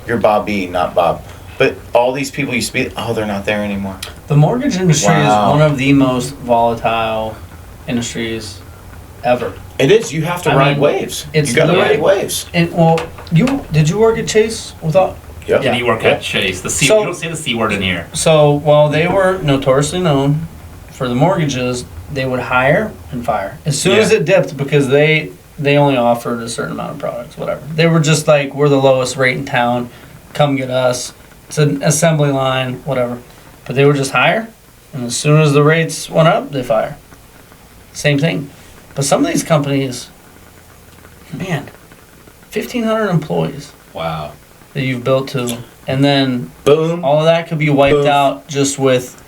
You're Bob B, not Bob. But all these people used to be. Oh, they're not there anymore. The mortgage industry Wow. is one of the most volatile industries ever. It is. You have to I ride mean, waves. it's You got to literally- ride waves. And well, did you work at Chase without? Yep. Did you work at Chase? The C. So- you don't say the C word in here. So while they were notoriously known for the mortgages, they would hire and fire as soon as Yeah. it dipped because they only offered a certain amount of products. Whatever. They were just like, we're the lowest rate in town. Come get us. It's an assembly line. Whatever. But they would just hire, and as soon as the rates went up, they fire. Same thing. But some of these companies, man, 1,500 employees Wow. that you've built to, and then Boom. all of that could be wiped Boom. out just with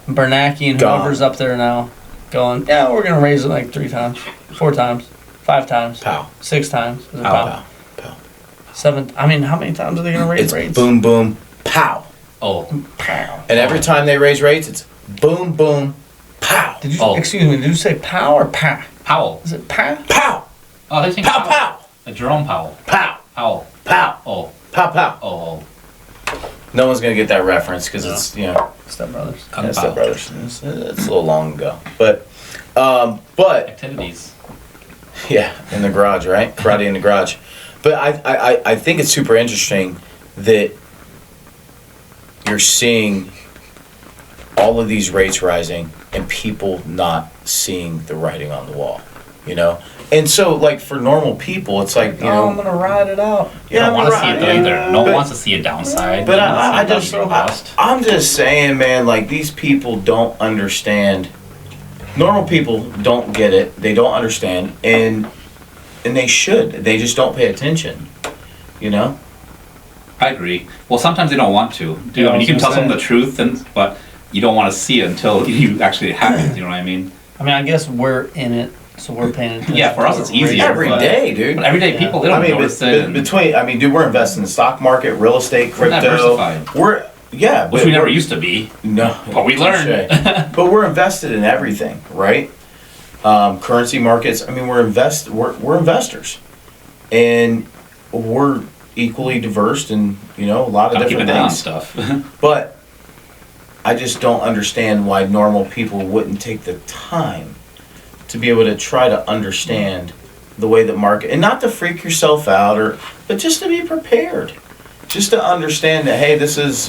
Bernanke and Gone. whoever's up there now going, yeah, we're going to raise it like 3 times, 4 times, 5 times, Pow. 6 times. Is it Pow. pow? Pow. Pow. 7. I mean, how many times are they going to raise It's rates? boom, boom, pow. Oh. Pow. And every time they raise rates, it's boom, boom, pow. Did you, Oh. excuse me, did you say pow or pa? Powell. Is it pa? Pow. Oh, they think Pow, Powell. pow. Like Jerome Powell. Pow. Powell. Pow. Oh. Pow, pow. Oh. No one's going to get that reference because it's, you know, Step Brothers. Kung it's Pao. Step Brothers. It's a little long ago. But Activities. yeah, in the garage, right? Karate in the garage. But I think it's super interesting that you're seeing all of these rates rising and people not seeing the writing on the wall, you know? And so, like, for normal people, it's like, you Oh, I'm know... going to ride it out. You don't want to see it right, either. No one but- wants to see a downside. But They want I to see a just, bust. I'm just saying, man, like, these people don't understand. Normal people don't get it. They don't understand. And they should. They just don't pay attention, you know? I agree. Well, sometimes they don't want to. Yeah, I I mean, was you can tell gonna them say. the truth, but you don't want to see it until you actually it happens. You know what I mean? I mean, I guess we're in it, so we're paying attention. Yeah, for us to it's the rates. easier. Every but- day, dude. But everyday Yeah. people, they don't notice it. Dude, we're investing in the stock market, real estate, We're crypto. diversified. Yeah. Which but we never we're- used to be. No. But we learned. touche. But we're invested in everything, right? Currency markets. I mean, we're investors, and we're equally diverse in a lot of Gotta keep different an eye on things. stuff. But I just don't understand why normal people wouldn't take the time to be able to try to understand the way the market, and not to freak yourself out, but just to be prepared, just to understand that, hey, this is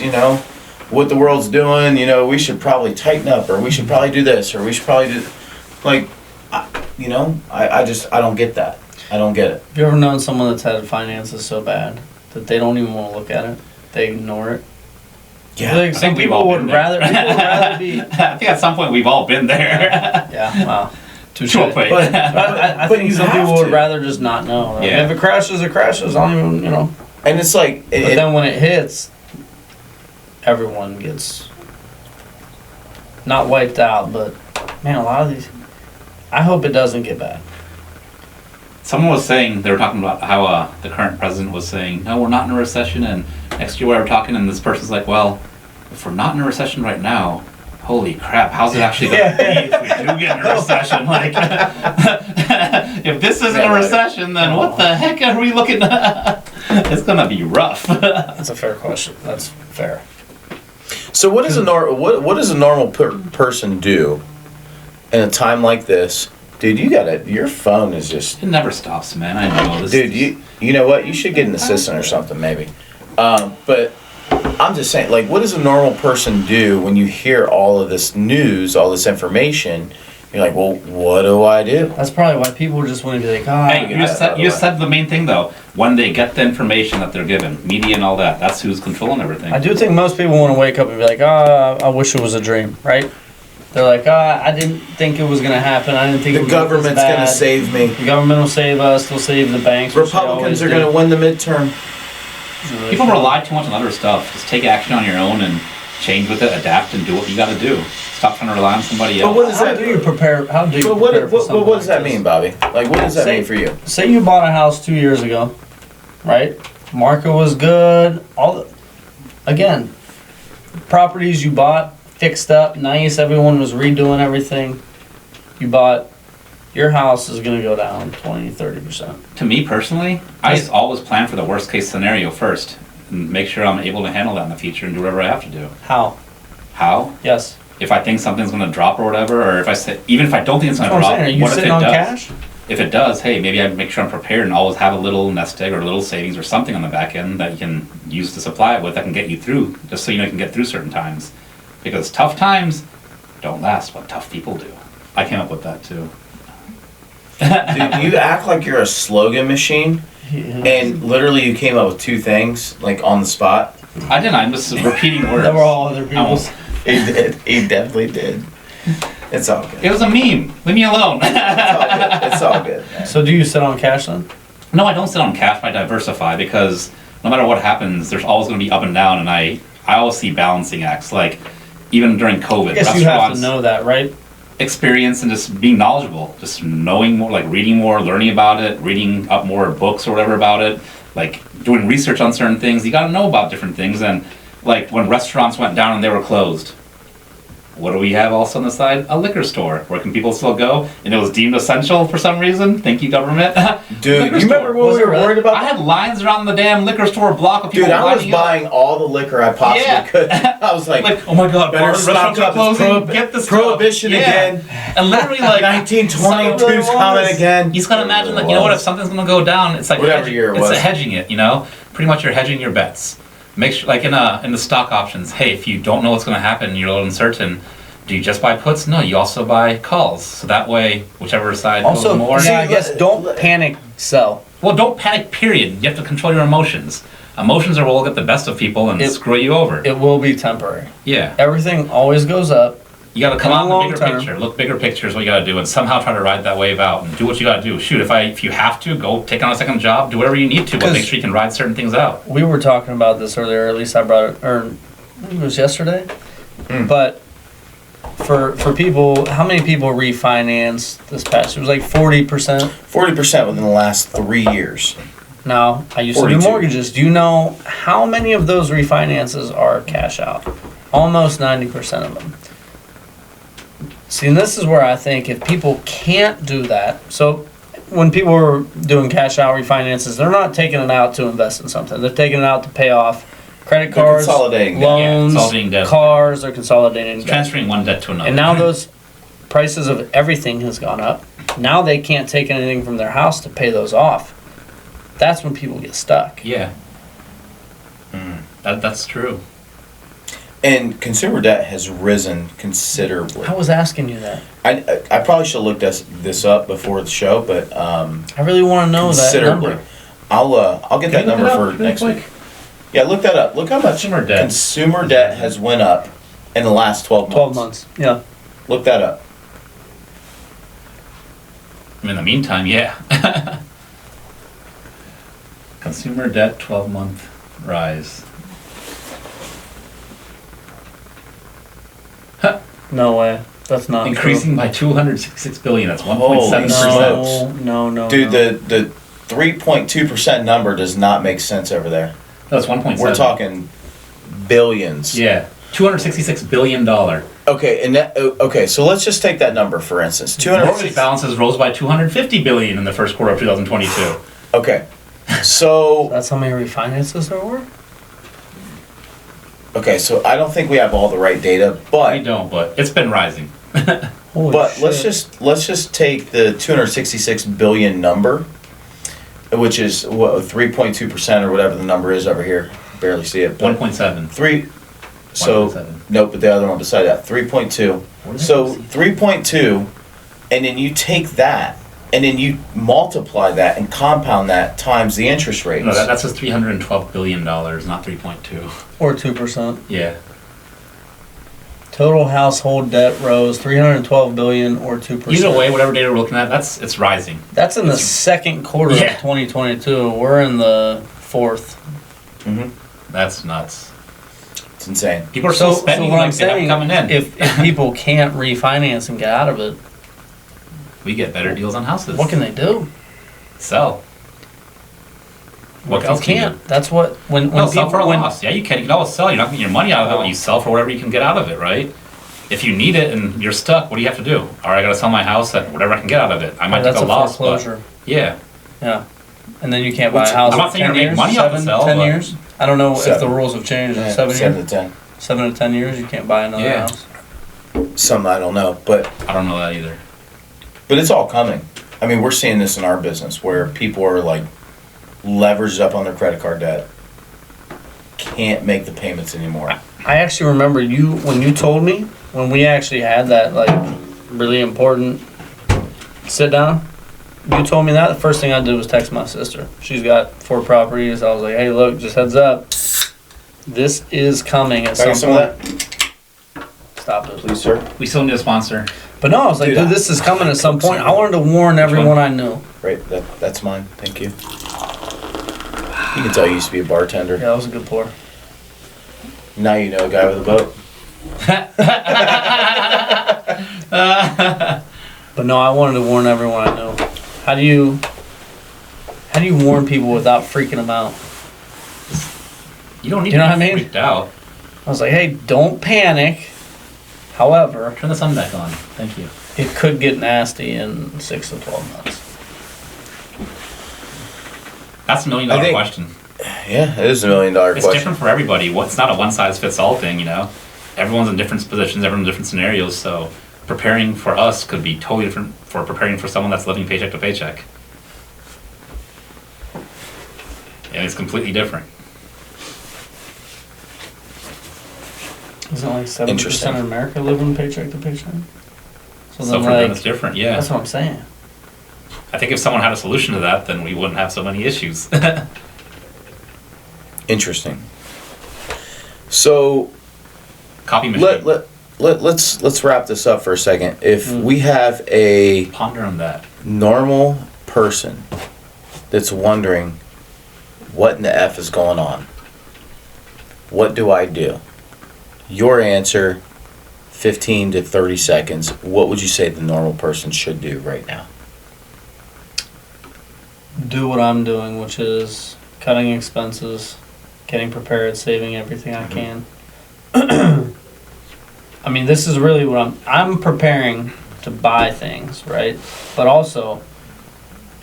what the world's doing. We should probably tighten up, or we should probably do this, or we should probably do, like, I don't get that. I don't get it. Have you ever known someone that's had finances so bad that they don't even want to look at it? They ignore it. Yeah. Like, I some think we've people all would been there. rather be. I think at some point we've all been there. Yeah, wow. Touche. To a point. I But think you some have people would to. rather just not know. Right? Yeah. If it crashes, it crashes. I don't even, And it's like, But then when it hits, everyone gets not wiped out, but man, a lot of these. I hope it doesn't get bad. Someone was saying, they were talking about how the current president was saying, no, we're not in a recession, and next year we were talking, and this person's like, well, if we're not in a recession right now, holy crap, how's it actually going to be if we do get in a recession? Like, if this isn't Yeah, a right. recession, then what the heck are we looking at? It's gonna be rough. That's a fair question. That's fair. So what does a normal person do in a time like this? Dude, your phone is just... It never stops, man. I know this. Dude, you know what? You should get an assistant or something, maybe. But I'm just saying, like, what does a normal person do when you hear all of this news, all this information? You're like, well, what do I do? That's probably why people just want to be like, Hey, you said the main thing though. When they get the information that they're given, media and all that, that's who's controlling everything. I do think most people want to wake up and be like, I wish it was a dream, right? They're like, I didn't think it was going to happen. I didn't think it The was gonna be this government's going to bad. save me. The government will save us. They'll save the banks. which they Republicans always are do. going to win the midterm. It's really People funny. rely too much on other stuff. Just take action on your own and change with it, adapt, and do what you got to do. Stop trying to rely on somebody else. But what does How that do you prepare? How do you But prepare for something what does like that this? mean, Bobby? Like, what does that Say- mean for you? Say you bought a house 2 years ago, right? Market was good. Again, properties you bought fixed up, nice. Everyone was redoing everything. You bought. Your house is going to go down 20-30%. To me personally, I just always plan for the worst case scenario first and make sure I'm able to handle that in the future and do whatever I have to do. How? How? Yes. If I think something's going to drop or whatever, or if I say, even if I don't think it's going That's to what I'm drop, saying. Are you what if sitting it on does? cash? If it does, hey, maybe I make sure I'm prepared and always have a little nest egg or a little savings or something on the back end that you can use to supply it with that can get you through, just so you know you can get through certain times. Because tough times don't last, but tough people do. I came up with that too. Dude, you act like you're a slogan machine, and literally you came up with two things, like, on the spot. I didn't, I'm just repeating words. That were all other people's. He did. He definitely did. It's all good. It was a meme. Leave me alone. It's all good. Man. So do you sit on cash then? No, I don't sit on cash. I diversify because no matter what happens, there's always going to be up and down, and I always see balancing acts. Like even during COVID, I guess you have to restaurants, know that, right? experience and just being knowledgeable, just knowing more, like reading more, learning about it, reading up more books or whatever about it, like doing research on certain things. You got to know about different things. And like when restaurants went down and they were closed, what do we have also on the side? A liquor store. Where can people still go? And it was deemed essential for some reason. Thank you, government. Dude, Liquor you remember store. when Was we it were really? worried about I had lines around the damn liquor store block of people Dude, I was lining up. buying all the liquor I possibly Yeah. could. I was like, Like, oh my god, better bars, stock restaurants are up. closing. It's Get this stuff. Prohibition Yeah. again. And literally like 1922's coming again. You just gotta imagine, like, you know what, if something's gonna go down, it's like Whatever hedging, year it it's was. hedging it, you know? Pretty much you're hedging your bets. Make sure, like in the stock options, hey, if you don't know what's gonna happen, you're a little uncertain, do you just buy puts? No, you also buy calls. So that way, whichever side Also, goes more. yeah, I guess don't panic sell. Well, don't panic, period. You have to control your emotions. Emotions are what will get the best of people and It- screw you over. It will be temporary. Yeah. Everything always goes up. You gotta come In the out in the long bigger term. picture. Look bigger picture is what you gotta do, and somehow try to ride that wave out and do what you gotta do. Shoot, if you have to, go take on a second job, do whatever you need to, but 'Cause- make sure you can ride certain things out. We were talking about this earlier, or at least I brought it, or I think it was yesterday. But for people, how many people refinanced this past? It was like 40%. 40% within the last 3 years. Now, I used to do 42. mortgages. Do you know how many of those refinances are cash out? Almost 90% of them. See, and this is where I think if people can't do that, so when people are doing cash out refinances, they're not taking it out to invest in something. They're taking it out to pay off credit They're cards, consolidating debt. Yeah, loans, consolidating debt. cars, they're consolidating debt. Transferring one debt to another. And now those prices of everything has gone up. Now they can't take anything from their house to pay those off. That's when people get stuck. Yeah. That's true. And consumer debt has risen considerably. I was asking you that. I probably should have looked this up before the show, but I really want to know that considerably. number. I'll get that Can you look number it up for really next quick? week. Yeah, look that up. Look how much Consumer debt. consumer debt has went up in the last 12 months. 12 months. Yeah. Look that up. In the meantime, yeah. Consumer debt 12-month rise. No way. That's not Increasing by 266 billion. That's Holy 1.7%. No. Dude, the 3.2% number does not make sense over there. That's 1.7. We're talking billions. Yeah, $266 billion Okay, and that, okay, so let's just take that number for instance. Mortgage balances rose by $250 billion in the first quarter of 2022. Okay, so That's how many refinances there were? okay, so I don't think we have all the right data, I but don't, but it's been rising. Holy but let's shit. just take the 266 billion number, which is what 3.2% or whatever the number is over here. Barely see it. But 1.7. 3. So 1.7. nope, but the other one beside that 3.2. What So is it? 3.2, and then you take that, and then you multiply that and compound that times the interest rates. No, that says $312 billion, not 3.2. Or 2%. Yeah. Total household debt rose 312 billion or 2%. Either way, whatever data we're looking at, it's rising. That's in the second quarter Yeah. of 2022. We're in the fourth. Hmm. That's nuts. It's insane. People are still spending what like I'm they have saying, coming in. if people can't refinance and get out of it, We get better deals on houses. what can they do? Sell. What You else can you do? can't. That's what when No, sell for a when, loss. Yeah, you can. You can always sell. You're not getting your money out of it when you sell for whatever you can get out of it, right? If you need it and you're stuck, what do you have to do? All right, I gotta sell my house at whatever I can get out of it. I might that's take a loss, foreclosure. but yeah. Yeah, and then you can't buy a house. I'm not in saying 10 you're making years, money off the 7, sell, 10 but- years. I don't know if the 7. rules have changed. Yeah, 7 7 years. to 10. 7 to 10 years, you can't buy another Yeah. house. Some I don't know, but I don't know that either. it's all coming. I mean, we're seeing this in our business where people are like leveraged up on their credit card debt, can't make the payments anymore. I actually remember when you told me when we actually had that like really important sit down. You told me that. The first thing I did was text my sister. She's got 4 properties. I was like, "Hey, look, just heads up. This is coming at Can I get some some of point." that, Stop it. please, sir? We still need a sponsor. But no, I was like, Dude, dude, this is coming at some point. I wanted to warn everyone I knew. Right, that's mine. Thank you. You can tell you used to be a bartender. Yeah, that was a good pour. Now you know a guy with a boat. But no, I wanted to warn everyone I know. How do you warn people without freaking them out? You don't need You know to what be I mean? freaked out. I was like, hey, don't panic. However, Turn the sun back on. Thank you. it could get nasty in 6 to 12 months. That's $1 million I think- question. Yeah, it is $1 million It's question. different for everybody. It's not a one size fits all thing, you know. Everyone's in different positions, everyone's in different scenarios. So preparing for us could be totally different for preparing for someone that's living paycheck to paycheck. And it's completely different. Isn't like 70% Interesting. of America living paycheck to paycheck? So then, for them, it's different. Yeah. that's what I'm saying. I think if someone had a solution to that, then we wouldn't have so many issues. Interesting. So Copy machine. let's wrap this up for a second. If Mm. we have a Ponder on that. normal person that's wondering what in the F is going on, what do I do? Your answer, 15 to 30 seconds. What would you say the normal person should do right now? Do what I'm doing, which is cutting expenses, getting prepared, saving everything I can. I mean, this is really what I'm preparing to buy things, right? But also,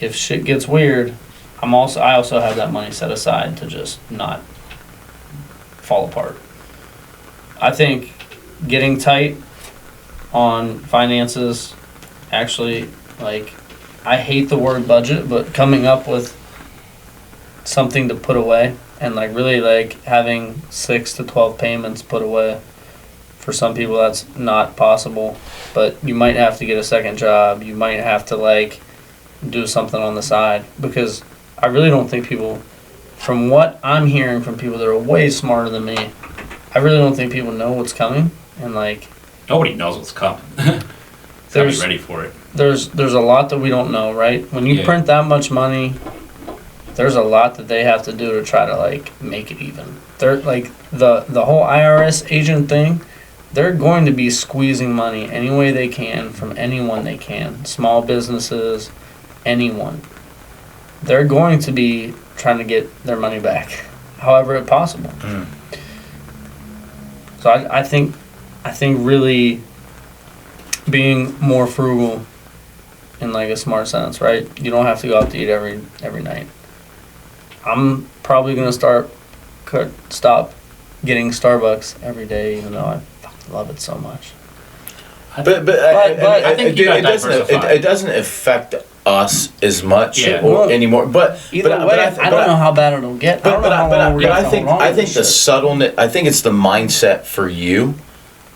if shit gets weird, I also have that money set aside to just not fall apart. I think getting tight on finances, actually, like, I hate the word budget, but coming up with something to put away and like really like having 6 to 12 payments put away. For some people that's not possible, but you might have to get a second job. You might have to like do something on the side, because I really don't think people, from what I'm hearing from people that are way smarter than me, I really don't think people know what's coming, and like Nobody knows what's coming. Gotta be There's- ready for it. there's a lot that we don't know, right? When you Yeah. print that much money, there's a lot that they have to do to try to like make it even. They're like the whole IRS agent thing, they're going to be squeezing money any way they can from anyone they can. Small businesses, anyone. They're going to be trying to get their money back, however possible. Mm. So I think I think really being more frugal in like a smart sense, right? You don't have to go out to eat every night. I'm probably gonna stop getting Starbucks every day, even though I fucking love it so much. But I think you gotta diversify. it doesn't affect us as much Well, anymore. But Either way, I don't know how bad it'll get. But I think the shit. subtleness. I think it's the mindset for you,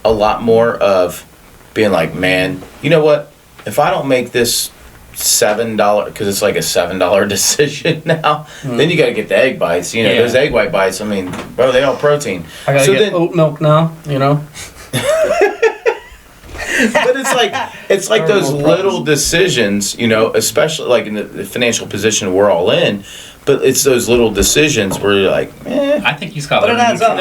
a lot more of being like, man, you know what? If I don't make this $7, because it's like a $7 decision now, then you got to get the egg bites. You know, those egg white bites. I mean, bro, they all protein. I gotta get oat milk now. You know. But it's like those little decisions, you know, especially like in the financial position we're all in. But it's those little decisions where you're like, I think he's got. But it adds up.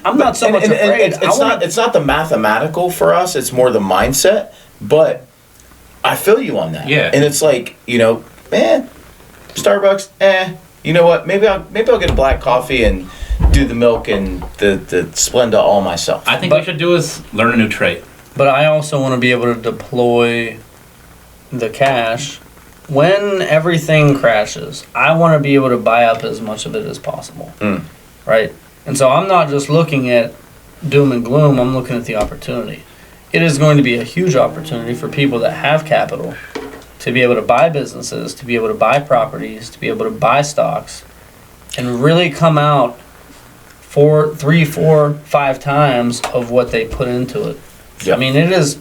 I'm not so much afraid. It's not the mathematical for us. It's more the mindset. But I feel you on that. Yeah. And it's like, you know, Starbucks. You know what? Maybe I'll get a black coffee and do the milk and the Splenda all myself. I think what we should do is learn a new trade. But I also want to be able to deploy the cash when everything crashes. I want to be able to buy up as much of it as possible. Right? And so I'm not just looking at doom and gloom, I'm looking at the opportunity. It is going to be a huge opportunity for people that have capital to be able to buy businesses, to be able to buy properties, to be able to buy stocks, and really come out 3, 4, 5 times of what they put into it. Yep. I mean, it is,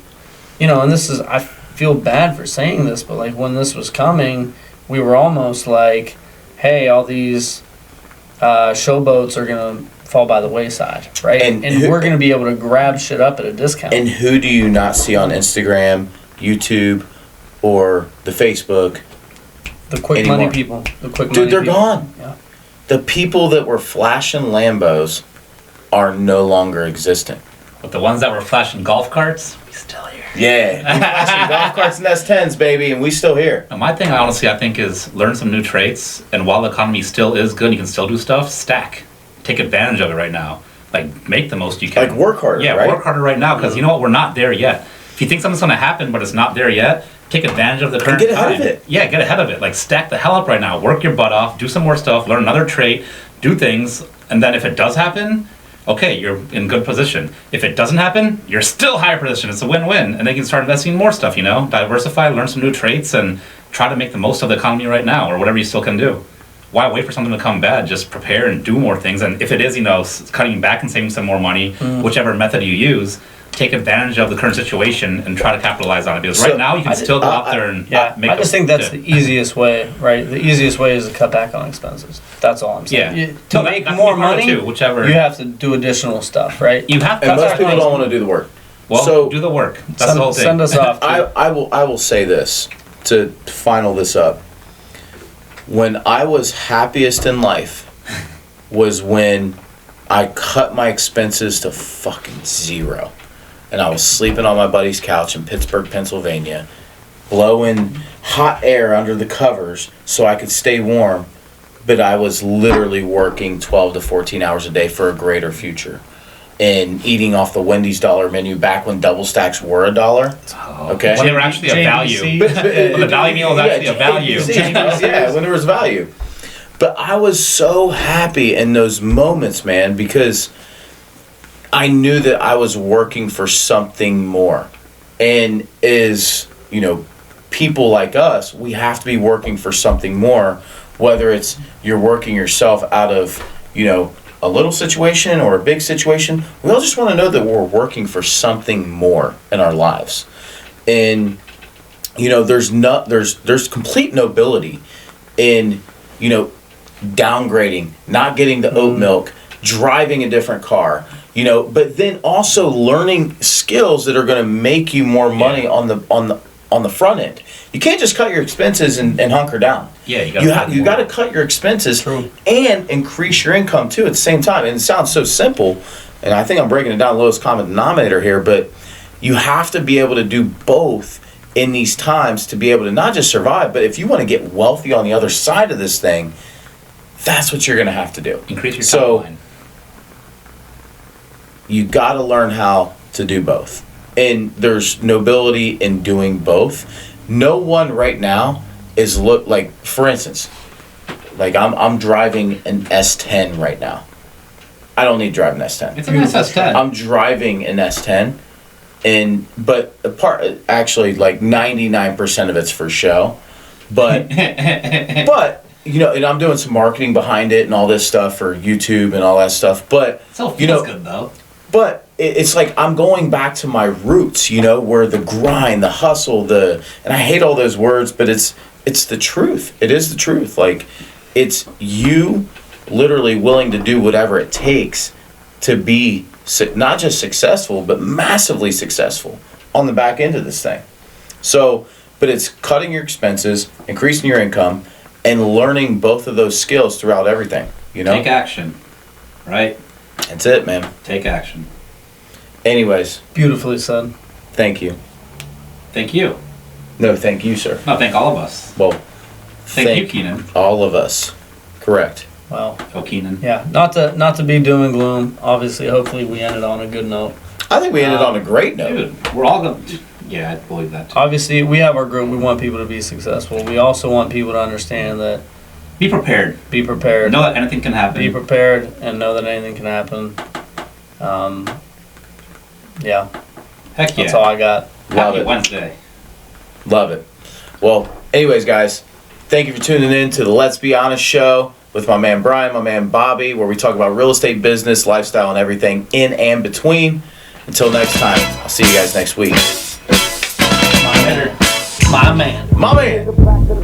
you know, and this is, I feel bad for saying this, but like when this was coming, we were almost like, hey, all these showboats are going to fall by the wayside, right? And we're going to be able to grab shit up at a discount. And who do you not see on Instagram, YouTube, or the Facebook? The quick anymore? money people. The quick Dude, money they're people. gone. Yeah. The people that were flashing Lambos are no longer existent. But the ones that were flashing golf carts, we still here. Yeah, we flashing golf carts and S10s, baby, and we still here. Now, my thing, honestly, I think is learn some new traits, and while the economy still is good, you can still do stuff. Stack, take advantage of it right now. Like make the most you can. Like work harder. Yeah, right? work harder right now because you know what, we're not there yet. If you think something's going to happen but it's not there yet, take advantage of the current get ahead time. of it. Yeah, get ahead of it. Like stack the hell up right now. Work your butt off. Do some more stuff. Learn another trait. Do things, and then if it does happen, okay, you're in good position. If it doesn't happen, you're still higher position. It's a win-win, and then you can start investing in more stuff. You know, diversify, learn some new traits, and try to make the most of the economy right now, or whatever you still can do. Why wait for something to come bad? Just prepare and do more things. And if it is, you know, cutting back and saving some more money, whichever method you use, take advantage of the current situation and try to capitalize on it. Because right now you can still go out there and make. I just think that's the easiest way, right? The easiest way is to cut back on expenses. That's all I'm saying. Yeah. To make more money, too, whichever you have to do additional stuff, right? you have. And That's most people don't want to do the work. Well, So- do the work. That's the whole thing. Send us off. I will say this to final this up. When I was happiest in life was when I cut my expenses to fucking zero. And I was sleeping on my buddy's couch in Pittsburgh, Pennsylvania, blowing hot air under the covers so I could stay warm, but I was literally working 12 to 14 hours a day for a greater future. And eating off the Wendy's dollar menu back when double stacks were $1. Okay? When they were actually a value. When the value meal was actually a value. Yeah, when there was value. But I was so happy in those moments, man, because I knew that I was working for something more. And as, you know, people like us, we have to be working for something more, whether it's you're working yourself out of, you know, a little situation or a big situation. We all just want to know that we're working for something more in our lives. And, you know, there's complete nobility in, you know, downgrading, not getting the oat milk, driving a different car, you know, but then also learning skills that are going to make you more money on the front end. You can't just cut your expenses and hunker down. Yeah, you got to cut your expenses and increase your income too at the same time. And it sounds so simple, and I think I'm breaking it down lowest common denominator here, but you have to be able to do both in these times to be able to not just survive, but if you want to get wealthy on the other side of this thing, that's what you're going to have to do. Increase your top line. You got to learn how to do both. And there's nobility in doing both. No one right now is like, for instance, like I'm driving an S10 right now. I don't need to drive an S10. It's a nice S10. I'm driving an S10, but actually like 99% of it's for show, but you know, and I'm doing some marketing behind it and all this stuff for YouTube and all that stuff. But It still feels you know, good though. but it's like I'm going back to my roots, you know, where the grind, the hustle, and I hate all those words, but it's the truth. It is the truth. Like, it's you literally willing to do whatever it takes to be not just successful, but massively successful on the back end of this thing. So, but it's cutting your expenses, increasing your income, and learning both of those skills throughout everything, you know? Take action, right? That's it, man. Take action. Anyways, Beautifully said. thank you. Thank you. No, thank you, sir. No, thank all of us. Well, Thank you, Keenan. all of us. Correct. Well, Oh, Keenan. yeah. Not to be doom and gloom. Obviously, hopefully, we ended on a good note. I think we ended on a great note. Dude, we're all going to... Yeah, I believe that too. Obviously, we have our group. We want people to be successful. We also want people to understand that Be prepared. be prepared. Know that anything can happen. Be prepared and know that anything can happen. Yeah, Heck yeah. that's all I got. Love Happy it. Wednesday. Love it. Well, anyways, guys, thank you for tuning in to the Let's Be Honest show with my man Brian, my man Bobby, where we talk about real estate, business, lifestyle, and everything in and between. Until next time, I'll see you guys next week. My man. My man. My man.